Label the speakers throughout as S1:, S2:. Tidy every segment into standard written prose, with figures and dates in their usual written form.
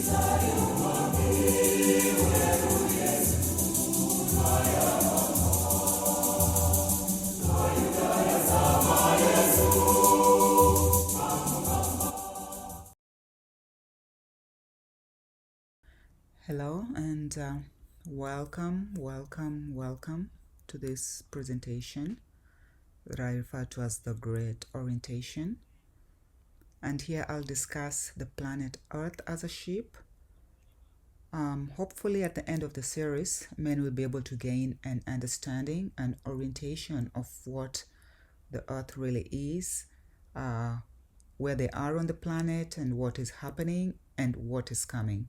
S1: Hello and welcome to this presentation that I refer to as the Great Orientation. And here I'll discuss the planet Earth as a ship. Hopefully at the end of the series, men will be able to gain an understanding and orientation of what the Earth really is, where they are on the planet and what is happening and what is coming.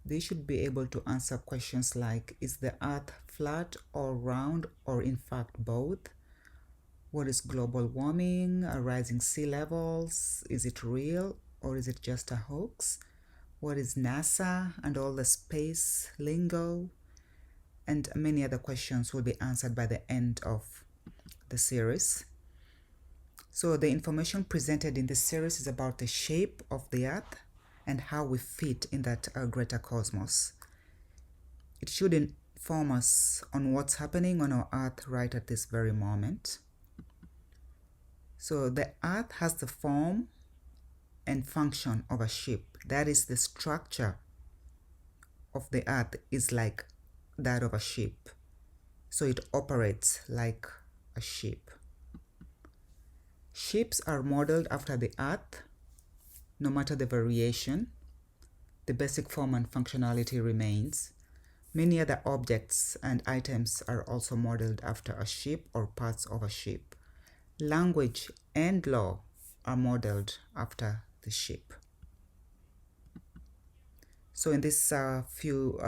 S1: They should be able to answer questions like, is the Earth flat or round, or in fact both? What is global warming, rising sea levels? Is it real or is it just a hoax? What is NASA and all the space lingo? And many other questions will be answered by the end of the series. So the information presented in this series is about the shape of the Earth and how we fit in that greater cosmos. It should inform us on what's happening on our Earth right at this very moment. So the Earth has the form and function of a ship. That is, the structure of the Earth is like that of a ship. So it operates like a ship. Ships are modeled after the Earth. No matter the variation, the basic form and functionality remains. Many other objects and items are also modeled after a ship or parts of a ship. Language and law are modeled after the ship. So in this few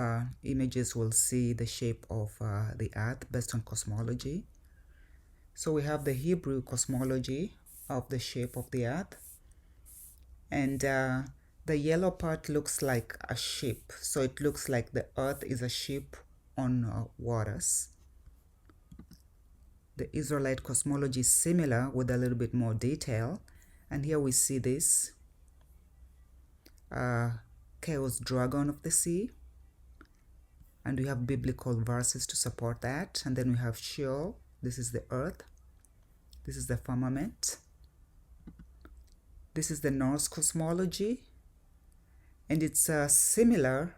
S1: images, we'll see the shape of the Earth based on cosmology. So we have the Hebrew cosmology of the shape of the Earth. And the yellow part looks like a ship. So it looks like the Earth is a ship on waters. The Israelite cosmology is similar with a little bit more detail. And here we see this chaos dragon of the sea. And we have biblical verses to support that. And then we have Sheol. This is the earth. This is the firmament. This is the Norse cosmology. And it's similar,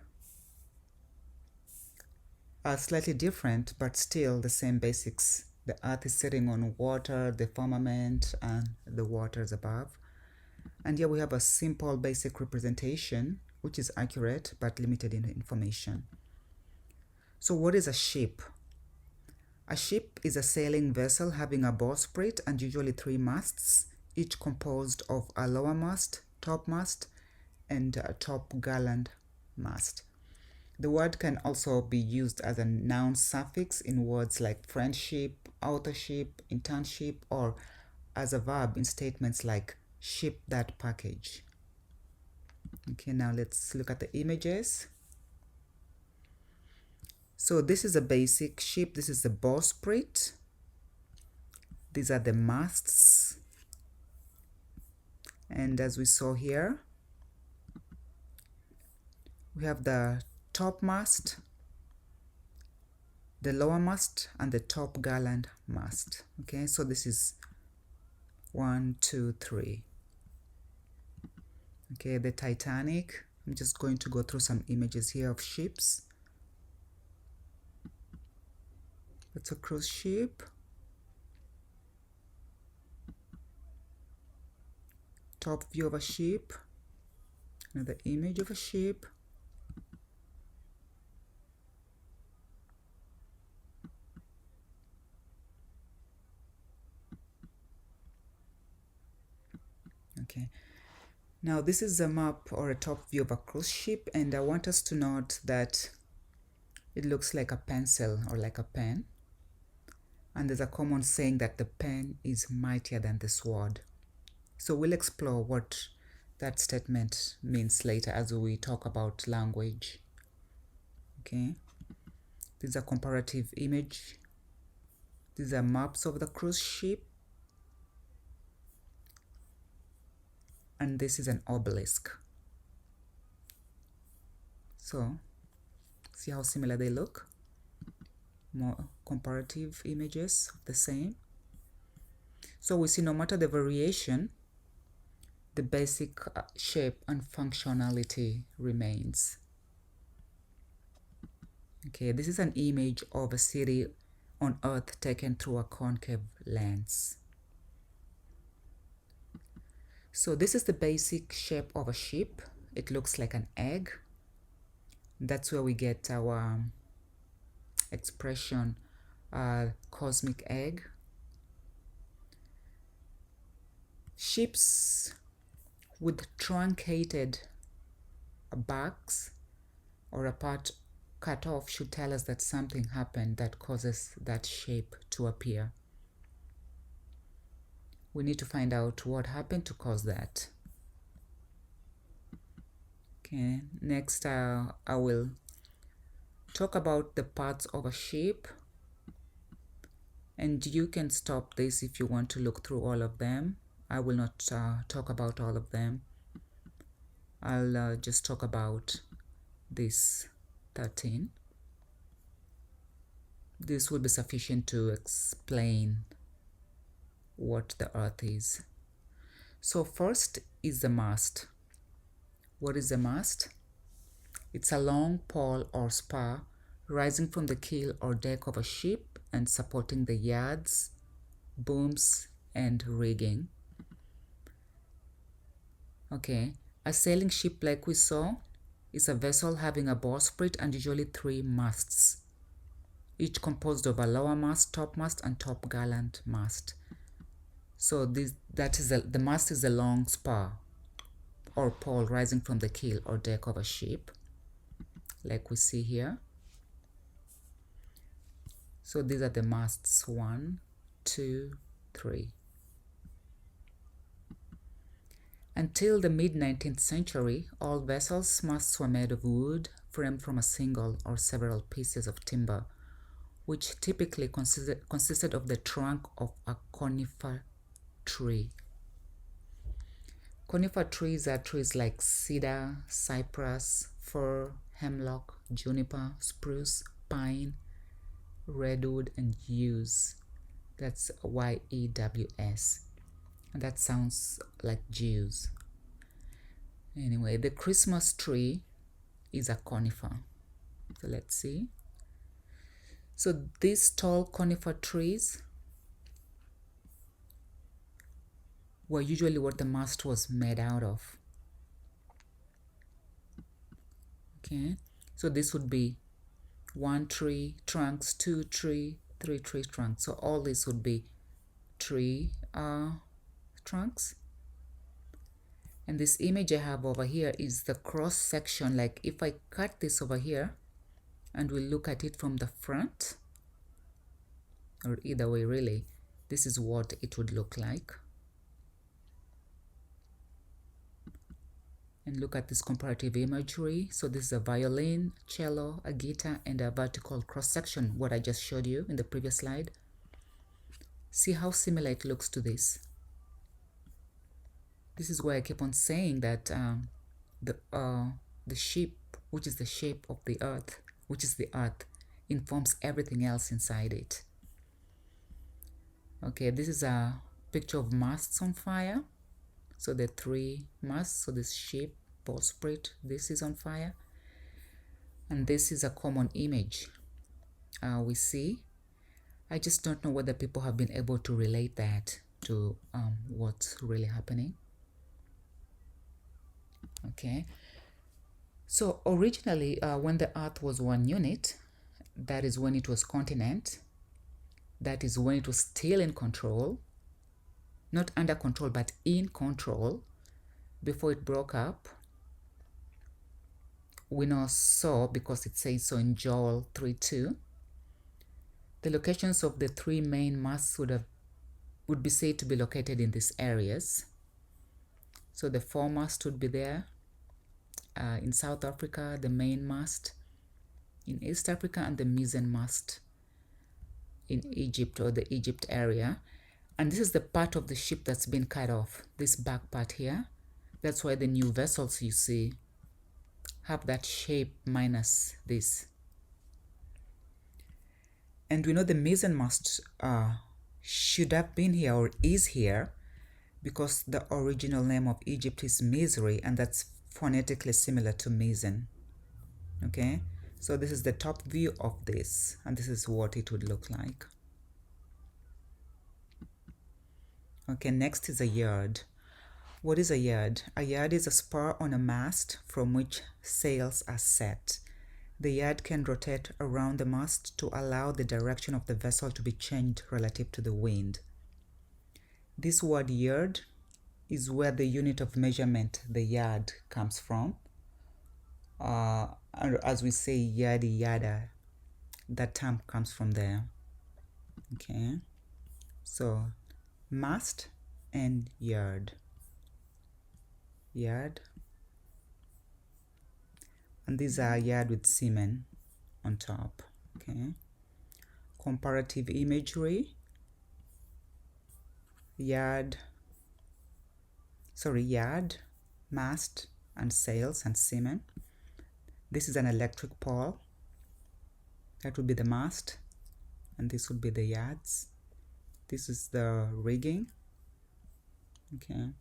S1: slightly different, but still the same basics. The earth is sitting on water, the firmament, and the waters above. And here we have a simple basic representation, which is accurate but limited in information. So what is a ship? A ship is a sailing vessel having a bowsprit and usually 3 masts, each composed of a lower mast, topmast, and a top-gallant mast. The word can also be used as a noun suffix in words like friendship, authorship, internship, or as a verb in statements like ship that package. Okay, now let's look at the images. So this is a basic ship. This is the bowsprit. These are the masts. And as we saw here, we have the topmast, the lower mast, and the top gallant mast. Okay, so this is 1, 2, 3. Okay, the Titanic. I'm just going to go through some images here of ships. It's a cruise ship. Top view of a ship. Another image of a ship. Okay. Now this is a map or a top view of a cruise ship, and I want us to note that it looks like a pencil or like a pen. And there's a common saying that the pen is mightier than the sword. So we'll explore what that statement means later as we talk about language. Okay. This is a comparative image. These are maps of the cruise ship. And this is an obelisk. So see how similar they look? More comparative images of the same. So we see no matter the variation, the basic shape and functionality remains. Okay, this is an image of a city on Earth taken through a concave lens. So this is the basic shape of a ship. It looks like an egg. That's where we get our expression, cosmic egg. Ships with truncated backs or a part cut off should tell us that something happened that causes that shape to appear. We need to find out what happened to cause that. Okay, next I will talk about the parts of a shape, and you can stop this if you want to look through all of them. I will not talk about all of them. I'll just talk about this 13. This will be sufficient to explain what the Earth is. So first is the mast. What is the mast? It's a long pole or spar rising from the keel or deck of a ship and supporting the yards, booms, and rigging. Okay, a sailing ship like we saw is a vessel having a bowsprit and usually 3 masts, each composed of a lower mast, topmast, and topgallant mast. So the mast is a long spar or pole rising from the keel or deck of a ship, like we see here. So these are the masts, 1, 2, 3. Until the mid-19th century, all vessels' masts were made of wood, framed from a single or several pieces of timber, which typically consisted of the trunk of a conifer tree. Conifer trees are trees like cedar, cypress, fir, hemlock, juniper, spruce, pine, redwood, and yews. That's Y-E-W-S. And that sounds like Jews. Anyway, the Christmas tree is a conifer. So let's see. So these tall conifer trees were usually what the mast was made out of. Okay, so this would be 1 tree trunks, 2 tree, 3 tree trunks. So all this would be tree trunks. And this image I have over here is the cross section. Like if I cut this over here and we look at it from the front, or either way really, this is what it would look like. And look at this comparative imagery. So this is a violin, cello, a guitar, and a vertical cross section, what I just showed you in the previous slide. See how similar it looks to this. This is why I keep on saying that the sheep, which is the shape of the earth, which is the earth, informs everything else inside it. Okay, this is a picture of masts on fire. So the 3 masts, so this ship, bowsprit, this is on fire. And this is a common image we see. I just don't know whether people have been able to relate that to what's really happening. Okay, so originally when the earth was 1 unit, that is when it was continent, that is when it was still in control, not under control but in control, before it broke up. We now saw, because it says so in Joel 3:2, the locations of the 3 main masts would be said to be located in these areas. So the foremast would be there in South Africa, the main mast in East Africa, and the mizzen mast in Egypt, or the Egypt area. And this is the part of the ship that's been cut off, this back part here. That's why the new vessels you see have that shape minus this. And we know the mizzenmast should have been here or is here because the original name of Egypt is Mizri, and that's phonetically similar to Mizzen. Okay, so this is the top view of this, and this is what it would look like. Okay, next is a yard. What is a yard? A yard is a spar on a mast from which sails are set. The yard can rotate around the mast to allow the direction of the vessel to be changed relative to the wind. This word yard is where the unit of measurement, the yard, comes from. As we say yada yada, that term comes from there. Okay, so mast and yard. Yard. And these are yard with semen on top. Okay, comparative imagery. Yard, mast and sails and semen. This is an electric pole. That would be the mast, and this would be the yards. This is the rigging. Okay,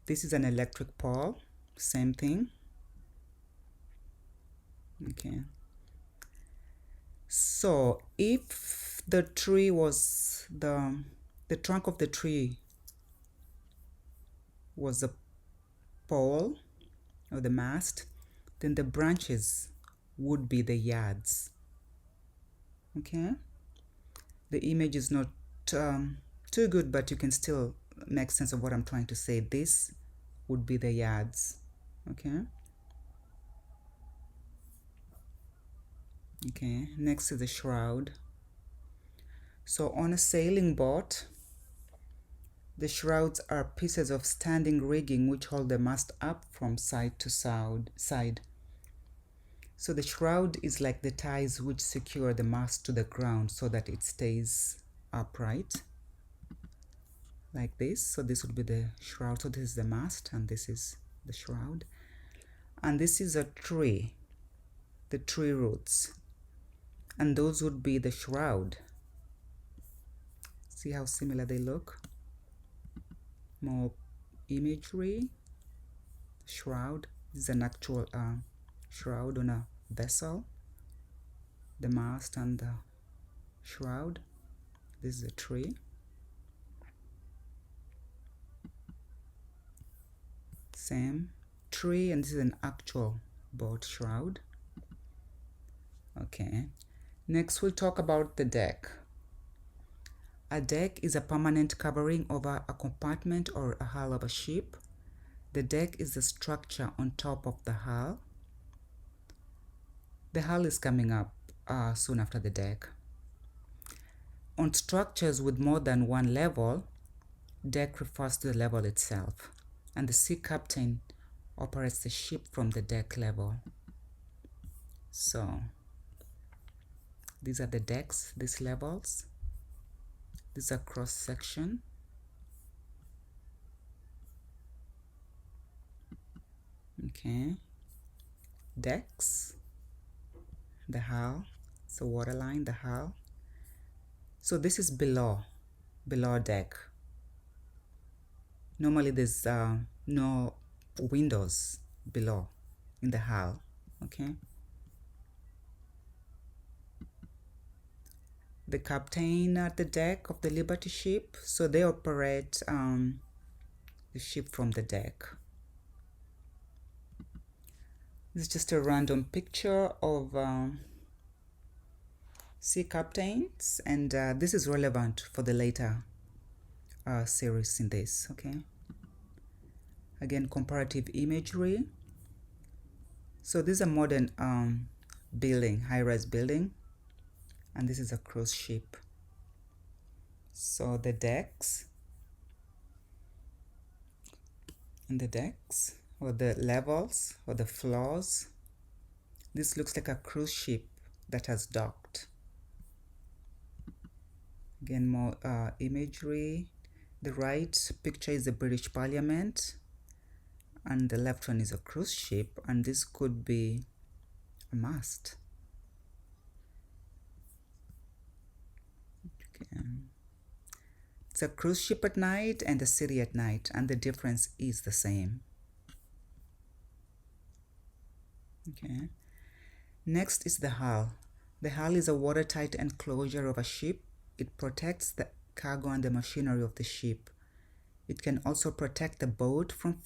S1: this is an electric pole, same thing. Okay, so if the tree was the trunk of the tree was the pole or the mast, then the branches would be the yards. Okay, the image is not too good, but you can still make sense of what I'm trying to say. This would be the yards. Okay, next is the shroud. So on a sailing boat, the shrouds are pieces of standing rigging which hold the mast up from side to side. So the shroud is like the ties which secure the mast to the ground so that it stays upright, like this. So this would be the shroud. So this is the mast and this is the shroud. And this is a tree, the tree roots, and those would be the shroud. See how similar they look? More imagery. Shroud. This is an actual shroud on a vessel. The mast and the shroud. This is a tree. Same tree, and this is an actual boat shroud. Okay, next we'll talk about the deck. A deck is a permanent covering over a compartment or a hull of a ship. The deck is the structure on top of the hull. The hull is coming up soon after the deck. On structures with more than one level, deck refers to the level itself, and the sea captain operates the ship from the deck level. So these are the decks, these levels. These are cross section. Okay, decks, the hull, so waterline, the hull. So this is below deck. Normally there's no windows below in the hull. Okay, the captain at the deck of the Liberty ship, so they operate the ship from the deck. This is just a random picture of sea captains, and this is relevant for the later series in this. Okay, again, comparative imagery. So this is a modern building, high-rise building, and this is a cruise ship. So the decks and the decks, or the levels, or the floors. This looks like a cruise ship that has docked. Again, more imagery. The right picture is the British Parliament, and the left one is a cruise ship, and this could be a mast. Okay. It's a cruise ship at night and a city at night, and the difference is the same. Okay. Next is the hull. The hull is a watertight enclosure of a ship. It protects the cargo and the machinery of the ship. It can also protect the boat from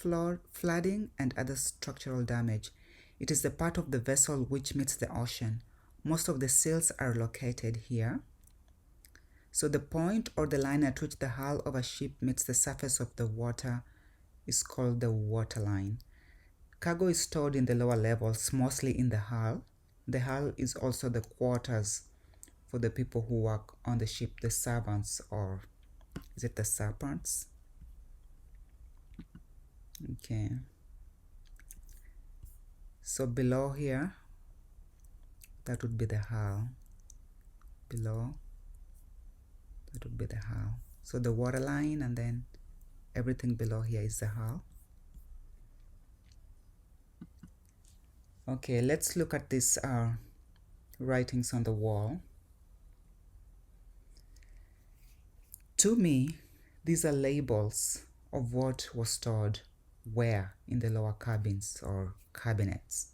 S1: flooding and other structural damage. It is the part of the vessel which meets the ocean. Most of the sails are located here. So the point or the line at which the hull of a ship meets the surface of the water is called the waterline. Cargo is stored in the lower levels, mostly in the hull. The hull is also the quarters for the people who work on the ship, the servants, or is it the serpents? Okay. So below here, that would be the hull. Below, that would be the hull. So the waterline and then everything below here is the hull. Okay, let's look at these writings on the wall. To me, these are labels of what was stored where in the lower cabins or cabinets.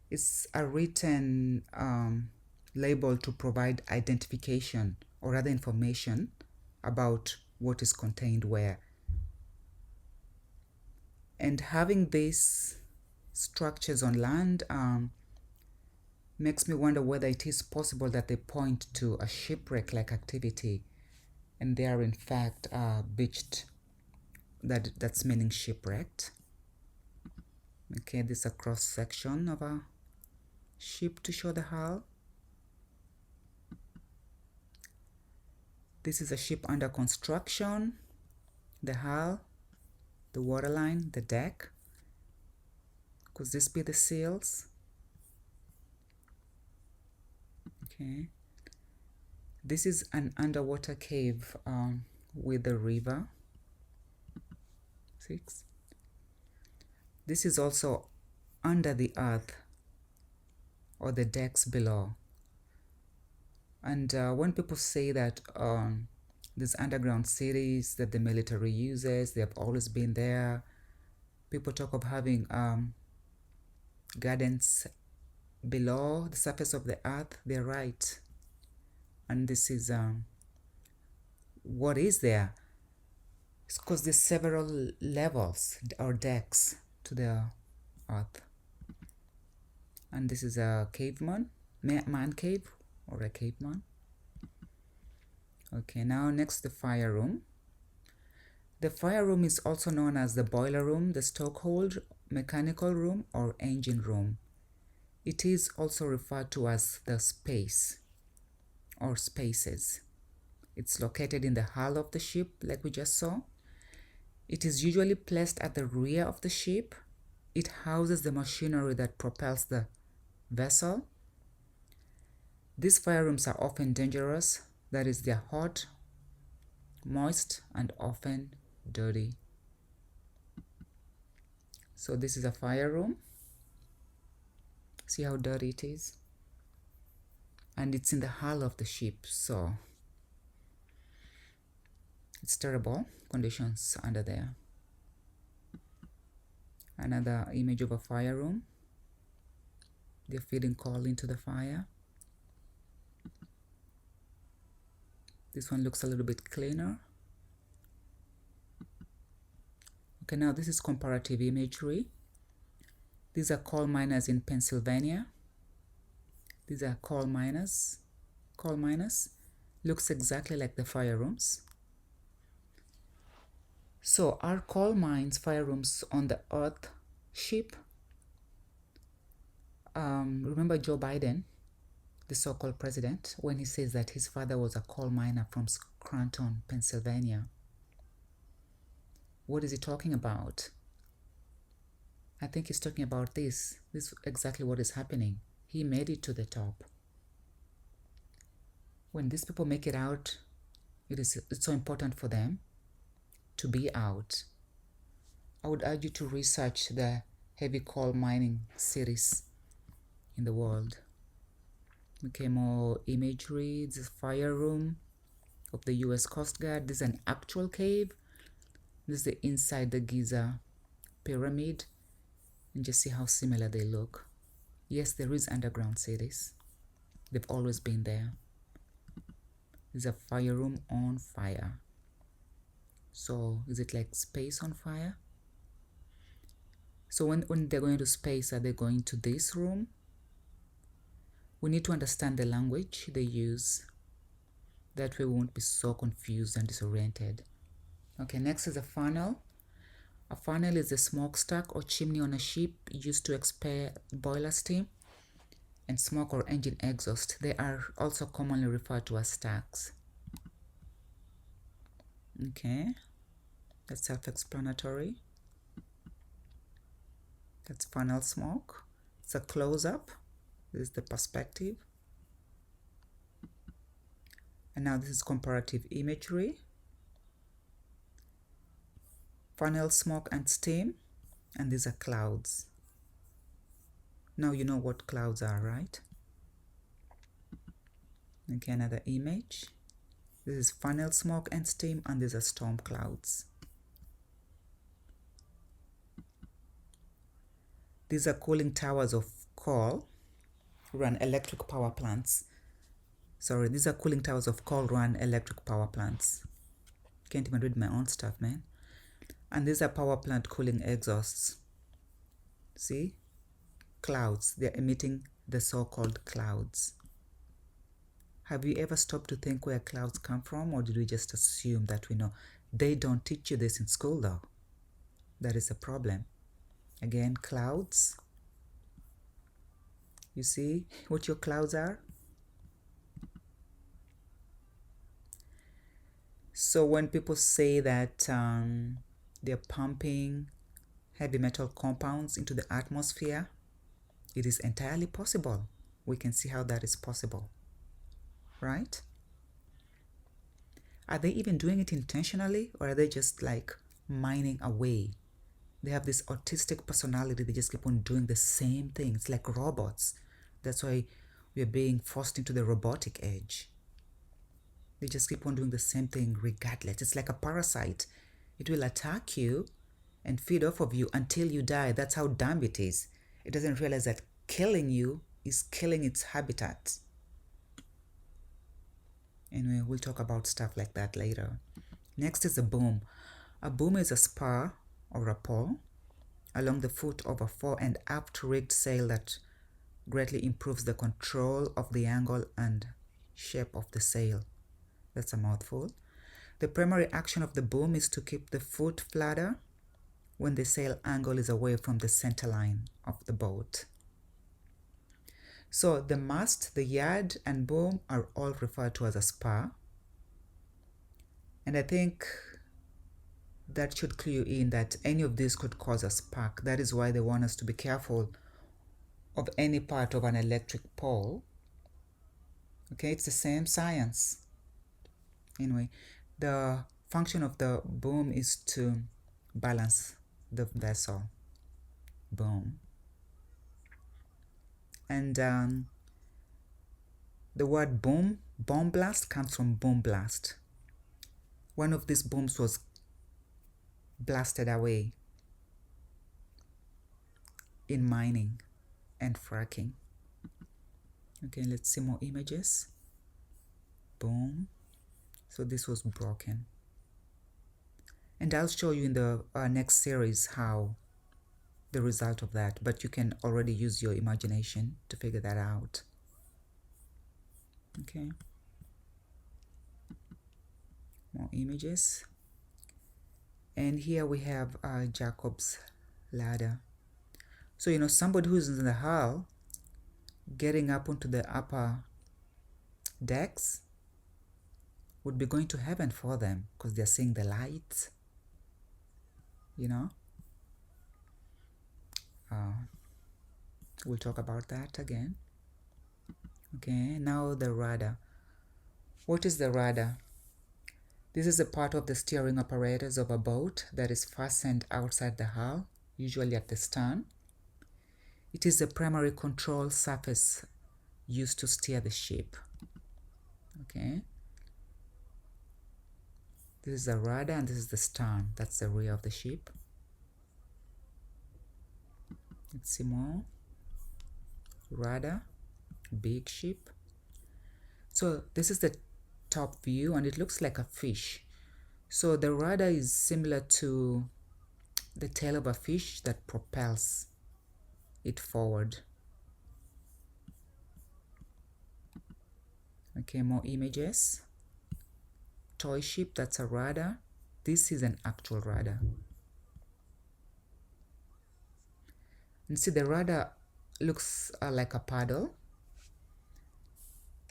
S1: It's a written label to provide identification or other information about what is contained where. And having these structures on land makes me wonder whether it is possible that they point to a shipwreck-like activity, and they are in fact beached. That's meaning shipwrecked. Okay, this is a cross section of a ship to show the hull. This is a ship under construction, the hull, the waterline, the deck. Could this be the sails? Okay. This is an underwater cave with the river. 6. This is also under the earth or the decks below. And when people say that these underground cities that the military uses, they have always been there. People talk of having gardens below the surface of the earth. They're right. And this is what is there. It's because there's several levels or decks to the earth. And this is a caveman, man cave or a caveman. Okay, now next the fire room. The fire room is also known as the boiler room, the stokehold, mechanical room, or engine room. It is also referred to as the space or spaces. It's located in the hull of the ship, like we just saw. It is usually placed at the rear of the ship. It houses the machinery that propels the vessel. These fire rooms are often dangerous, that is, they're hot, moist, and often dirty. So this is a fire room. See how dirty it is? And it's in the hull of the ship, so it's terrible conditions under there. Another image of a fire room. They're feeding coal into the fire. This one looks a little bit cleaner. Okay, now this is comparative imagery. These are coal miners in Pennsylvania. These are coal miners. Coal miners. Looks exactly like the fire rooms. So are coal mines fire rooms on the Earth ship? Remember Joe Biden, the so-called president, when he says that his father was a coal miner from Scranton, Pennsylvania. What is he talking about? I think he's talking about this. This is exactly what is happening. He made it to the top. When these people make it out, it's so important for them to be out. I would urge you to research the heavy coal mining cities in the world. Okay, more imagery. This is fire room of the US Coast Guard. This is an actual cave. This is the inside the Giza pyramid. And just see how similar they look. Yes, there is underground cities. They've always been there. There's a fire room on fire. So is it like space on fire? So when they're going to space, are they going to this room? We need to understand the language they use. That way we won't be so confused and disoriented. Okay, next is a funnel. A funnel is a smokestack or chimney on a ship used to expel boiler steam and smoke or engine exhaust. They are also commonly referred to as stacks. Okay, that's self-explanatory. That's funnel smoke. It's a close-up. This is the perspective. And now this is comparative imagery. Funnel smoke and steam, and these are clouds. Now you know what clouds are, right? Okay, another image. This is funnel smoke and steam, and these are storm clouds. These are cooling towers of coal run electric power plants. Sorry, these are cooling towers of coal run electric power plants. Can't even read my own stuff, man. And these are power plant cooling exhausts. See? Clouds. They're emitting the so-called clouds. Have you ever stopped to think where clouds come from, or did we just assume that we know? They don't teach you this in school, though. That is a problem. Again, clouds. You see what your clouds are? So when people say that they're pumping heavy metal compounds into the atmosphere, it is entirely possible. We can see how that is possible, right? Are they even doing it intentionally, or are they just like mining away? They have this autistic personality. They just keep on doing the same thing. It's like robots. That's why we're being forced into the robotic age. They just keep on doing the same thing regardless. It's like a parasite. It will attack you and feed off of you until you die. That's how dumb it is. It doesn't realize that killing you is killing its habitat. Anyway, we'll talk about stuff like that later. Next is a boom. A boom is a spar or a pole along the foot of a fore and aft rigged sail that greatly improves the control of the angle and shape of the sail. That's a mouthful. The primary action of the boom is to keep the foot flatter when the sail angle is away from the center line of the boat. So the mast, the yard, and boom are all referred to as a spar. And I think that should clue you in that any of these could cause a spark. That is why they want us to be careful of any part of an electric pole. Okay, it's the same science. Anyway, the function of the boom is to balance the vessel. Boom. And the word boom, bomb blast, comes from boom blast. One of these booms was blasted away in mining and fracking. Okay, let's see more images. Boom. So this was broken. And I'll show you in the next series how the result of that, but you can already use your imagination to figure that out. Okay. More images. And here we have Jacob's ladder. So, you know, somebody who's in the hull getting up onto the upper decks would be going to heaven for them because they're seeing the lights, you know. We'll talk about that again. Okay, now the rudder. What is the rudder? This is a part of the steering apparatus of a boat that is fastened outside the hull, usually at the stern. It is the primary control surface used to steer the ship. Okay. This is the rudder and this is the stern. That's the rear of the ship. Let's see more. Rudder, big ship. So this is the top view and it looks like a fish. So the rudder is similar to the tail of a fish that propels it forward. Okay, more images. Toy ship, that's a rudder. This is an actual rudder. And see, the rudder looks like a paddle.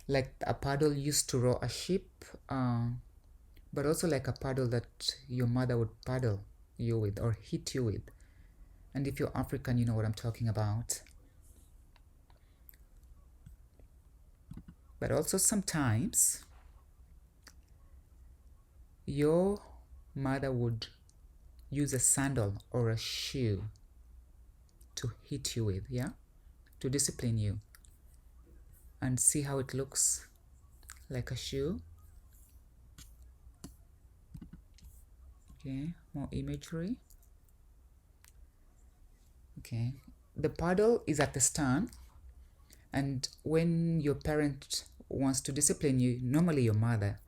S1: Like a paddle used to row a ship, but also like a paddle that your mother would paddle you with or hit you with. And if you're African, you know what I'm talking about. But also sometimes your mother would use a sandal or a shoe to hit you with, yeah? To discipline you. And see how it looks like a shoe. Okay, more imagery. Okay, the paddle is at the stern, and when your parent wants to discipline you, normally your mother,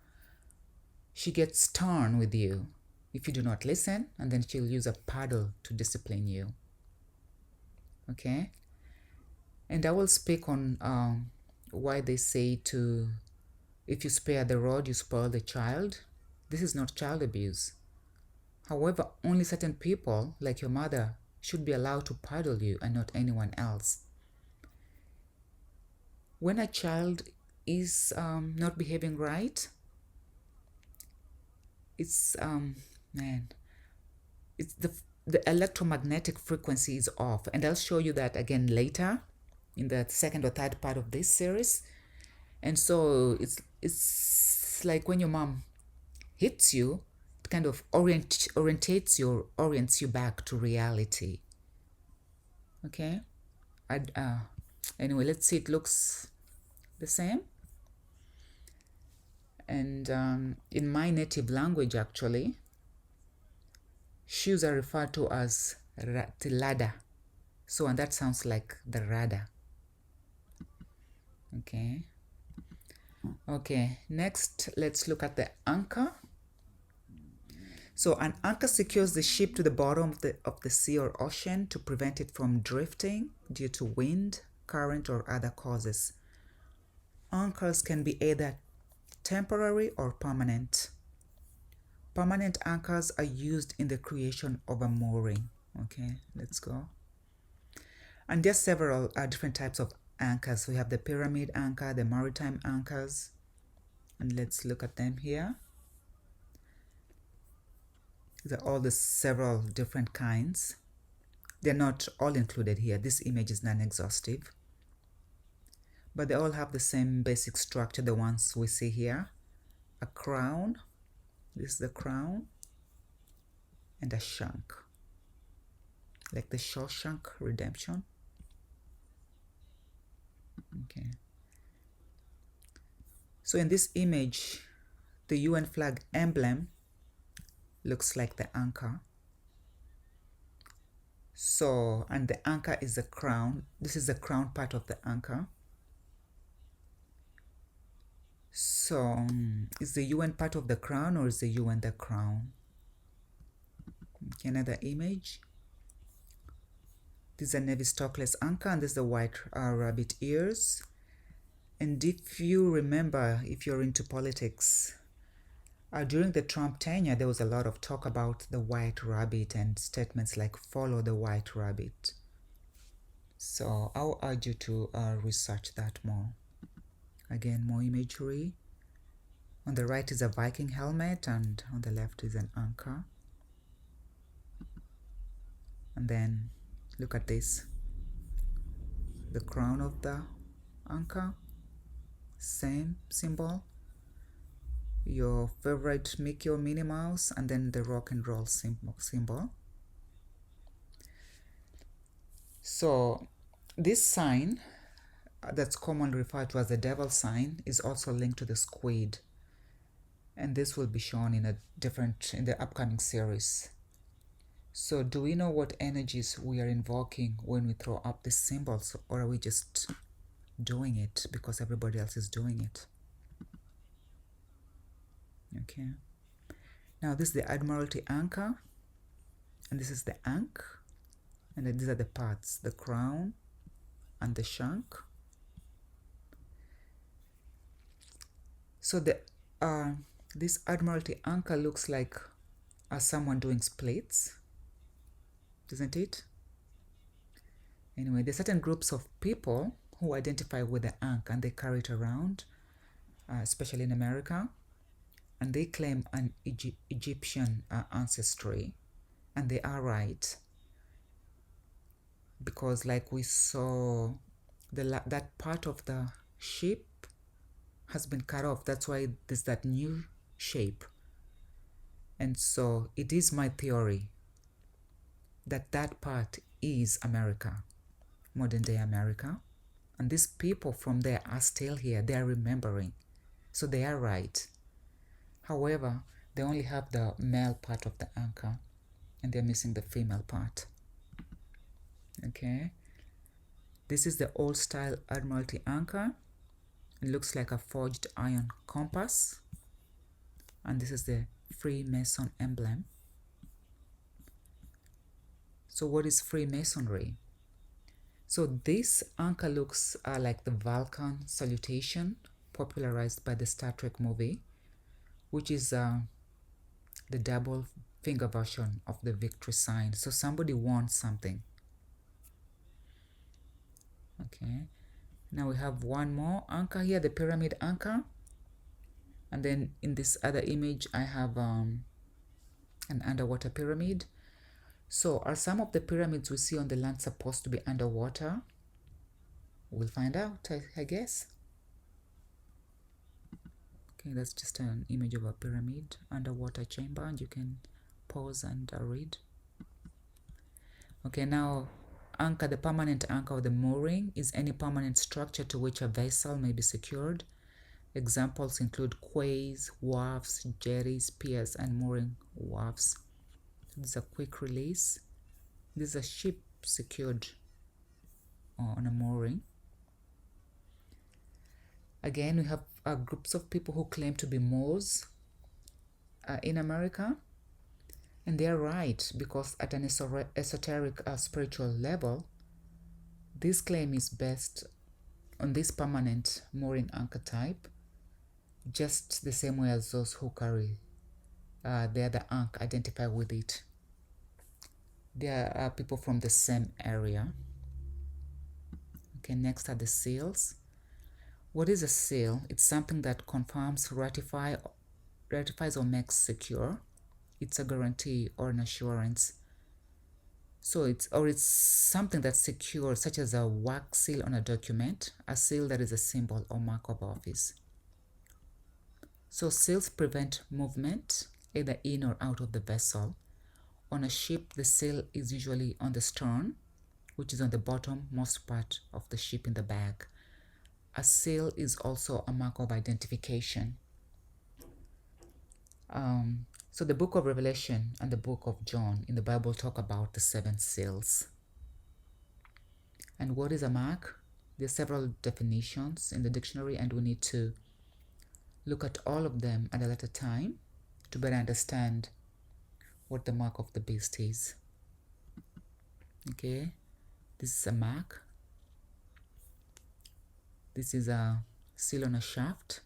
S1: she gets stern with you if you do not listen, and then she'll use a paddle to discipline you. Okay, and I will speak on why they say to, if you spare the rod, you spoil the child. This is not child abuse. However, only certain people, like your mother, should be allowed to paddle you and not anyone else. When a child is not behaving right, it's it's the electromagnetic frequency is off, and I'll show you that again later in the second or third part of this series. And so it's like when your mom hits you, it kind of orients you back to reality. Okay. Anyway, let's see. It looks the same. And in my native language, actually, shoes are referred to as tilada. So, and that sounds like the rudder. Okay. Okay, next let's look at the anchor. So an anchor secures the ship to the bottom of the sea or ocean to prevent it from drifting due to wind, current, or other causes. Anchors can be either temporary or permanent. Permanent anchors are used in the creation of a mooring. Okay, let's go. And there's several different types of anchors. We have the pyramid anchor, the maritime anchors, and let's look at them here. These are all the several different kinds. They're not all included here. This image is non-exhaustive, but they all have the same basic structure, the ones we see here. A crown, this is the crown, and a shank, like the Shawshank Redemption. Okay. So in this image, the UN flag emblem looks like the anchor. So, and the anchor is the crown. This is the crown part of the anchor. So, is the UN part of the crown or is the UN the crown? Okay, another image. This is a navy stockless anchor, and this is the white rabbit ears. And if you remember, if you're into politics, during the Trump tenure, there was a lot of talk about the white rabbit and statements like follow the white rabbit. So I'll urge you to research that more. Again, more imagery. On the right is a Viking helmet, and on the left is an anchor. And then look at this. The crown of the anchor, same symbol. your favorite Mickey or Minnie Mouse, and then the rock and roll symbol. So this sign that's commonly referred to as the devil sign is also linked to the squid, and this will be shown in the upcoming series. So do we know what energies we are invoking when we throw up these symbols, or are we just doing it because everybody else is doing it? Okay, now this is the Admiralty anchor, and this is the ankh, and these are the parts, the crown and the shank. So this Admiralty anchor looks like someone doing splits, doesn't it? Anyway, there's certain groups of people who identify with the ankh and they carry it around, especially in America, and they claim an Egyptian ancestry, and they are right, because like we saw, that part of the ship has been cut off. That's why there's that new shape. And so it is my theory that that part is America, modern day America, and these people from there are still here. They are remembering, so they are right. However, they only have the male part of the anchor and they're missing the female part. Okay, this is the old style Admiralty anchor. It looks like a forged iron compass, and this is the Freemason emblem. So what is Freemasonry? So this anchor looks like the Vulcan salutation popularized by the Star Trek movie, which is the double finger version of the victory sign. So somebody wants something. Okay, now we have one more anchor here, the pyramid anchor. And then in this other image, I have an underwater pyramid. So are some of the pyramids we see on the land supposed to be underwater? We'll find out, I guess. Okay, that's just an image of a pyramid, underwater chamber, and you can pause and read. Okay, now anchor, the permanent anchor of the mooring is any permanent structure to which a vessel may be secured. Examples include quays, wharfs, jetties, piers, and mooring wharfs. This is a quick release. This is a ship secured on a mooring. Again, we have groups of people who claim to be Moors in America. And they're right, because at an esoteric spiritual level, this claim is based on this permanent mooring anchor type, just the same way as those who carry the other anchor identify with it. There are people from the same area. Okay, next are the seals. What is a seal? It's something that confirms, ratifies or makes secure. It's a guarantee or an assurance. So it's something that's secure, such as a wax seal on a document, a seal that is a symbol or mark of office. So seals prevent movement either in or out of the vessel. On a ship, the sail is usually on the stern, which is on the bottommost part of the ship in the back. A seal is also a mark of identification. So the book of Revelation and the book of John in the Bible talk about the 7 seals. And what is a mark? There are several definitions in the dictionary, and we need to look at all of them at a later time to better understand what the mark of the beast is. Okay, this is a mark. This is a seal on a shaft.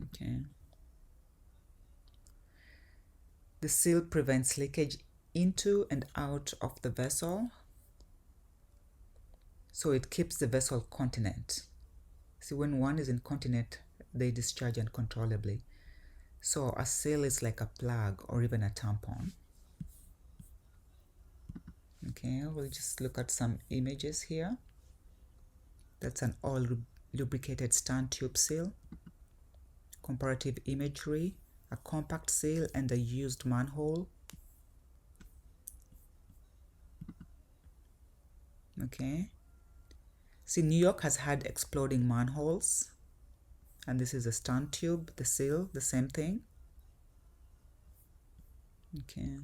S1: Okay. The seal prevents leakage into and out of the vessel, so it keeps the vessel continent. See, when one is incontinent, they discharge uncontrollably. So a seal is like a plug or even a tampon. Okay, we'll just look at some images here. That's an all lubricated stern tube seal. comparative imagery, a compact seal, and a used manhole. Okay. See, New York has had exploding manholes. And this is a stunt tube, the seal, the same thing. Okay.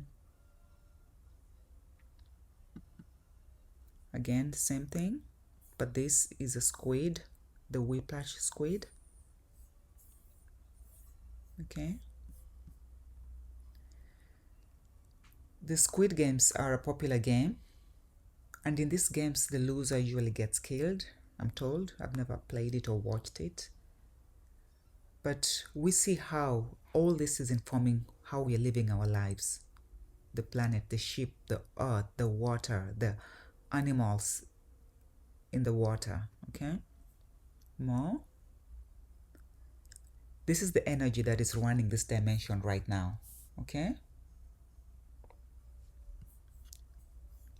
S1: Again, the same thing. But this is a squid, the whiplash squid. Okay. The Squid Games are a popular game. And in these games, the loser usually gets killed, I'm told. I've never played it or watched it. But we see how all this is informing how we are living our lives. The planet, the ship, the earth, the water, the animals in the water, okay? More. This is the energy that is running this dimension right now, okay?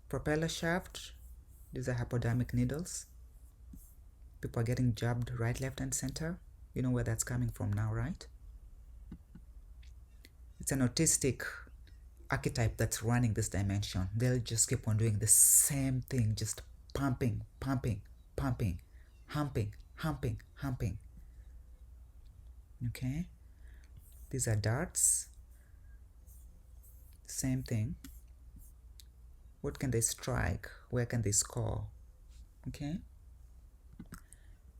S1: Propeller shaft, these are hypodermic needles. People are getting jabbed right, left, and center. You know where that's coming from now, right? It's an autistic archetype that's running this dimension. They'll just keep on doing the same thing, just pumping, pumping, pumping, humping, humping, humping. Okay? These are darts. Same thing. What can they strike? Where can they score? Okay?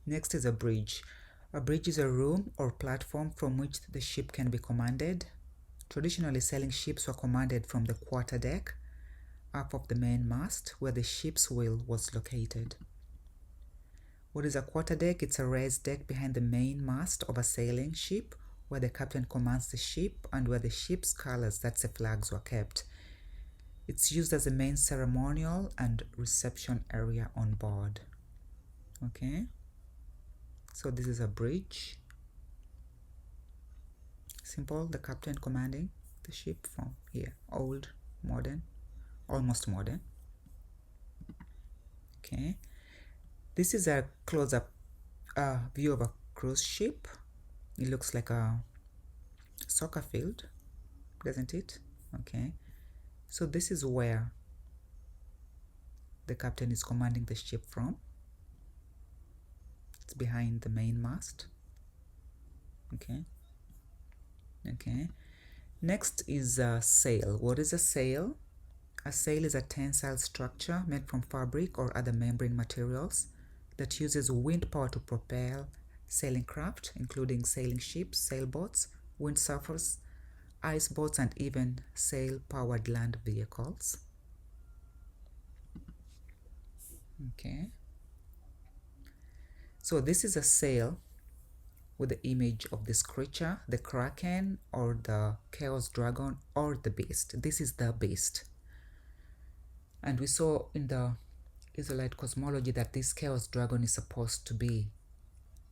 S1: Next is a bridge. A bridge is a room or platform from which the ship can be commanded. Traditionally, sailing ships were commanded from the quarterdeck, up of the main mast, where the ship's wheel was located. What is a quarterdeck? It's a raised deck behind the main mast of a sailing ship, where the captain commands the ship and where the ship's colors, that's the flags, were kept. It's used as a main ceremonial and reception area on board. Okay, so this is a bridge. Simple, the captain commanding the ship from here. Old, modern, almost modern. Okay, this is a close-up view of a cruise ship. It looks like a soccer field, doesn't it? Okay, so this is where the captain is commanding the ship from. It's behind the main mast. Okay. Okay. Next is a sail. What is a sail? A sail is a tensile structure made from fabric or other membrane materials that uses wind power to propel sailing craft, including sailing ships, sailboats, windsurfers, ice boats, and even sail-powered land vehicles. Okay. So this is a sail with the image of this creature, the Kraken or the Chaos Dragon or the Beast. This is the Beast. And we saw in the Israelite cosmology that this Chaos Dragon is supposed to be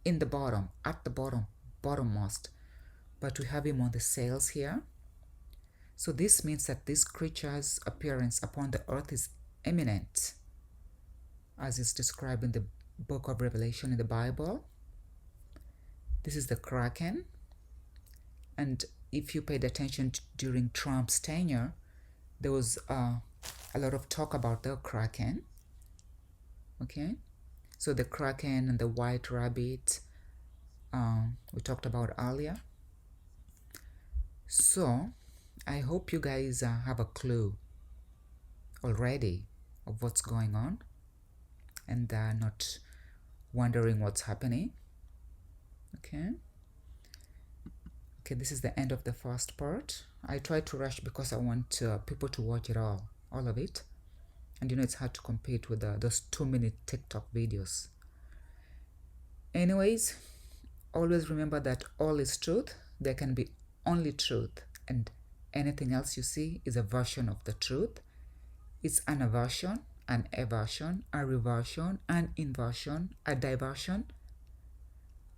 S1: in the bottom, at the bottom, bottommost. But we have him on the sails here. So this means that this creature's appearance upon the earth is imminent, as is described in the book of Revelation in the Bible. This is the Kraken. And if you paid attention during Trump's tenure, there was a lot of talk about the Kraken. Okay, so the Kraken and the White Rabbit we talked about earlier. So I hope you guys have a clue already of what's going on and not wondering what's happening. Okay. Okay, this is the end of the first part. I tried to rush because I want people to watch it all of it. And you know, it's hard to compete with those 2-minute TikTok videos. Anyways, always remember that all is truth. There can be only truth, and anything else you see is a version of the truth. It's an aversion, an aversion, a reversion, an inversion, a diversion,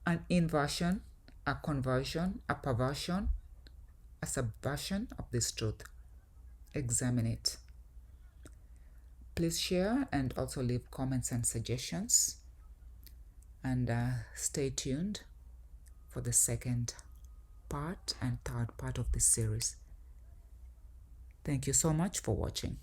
S1: an inversion, a conversion, a perversion, a subversion of this truth. Examine it. Please share and also leave comments and suggestions. And stay tuned. for the second part and third part of this series. Thank you so much for watching.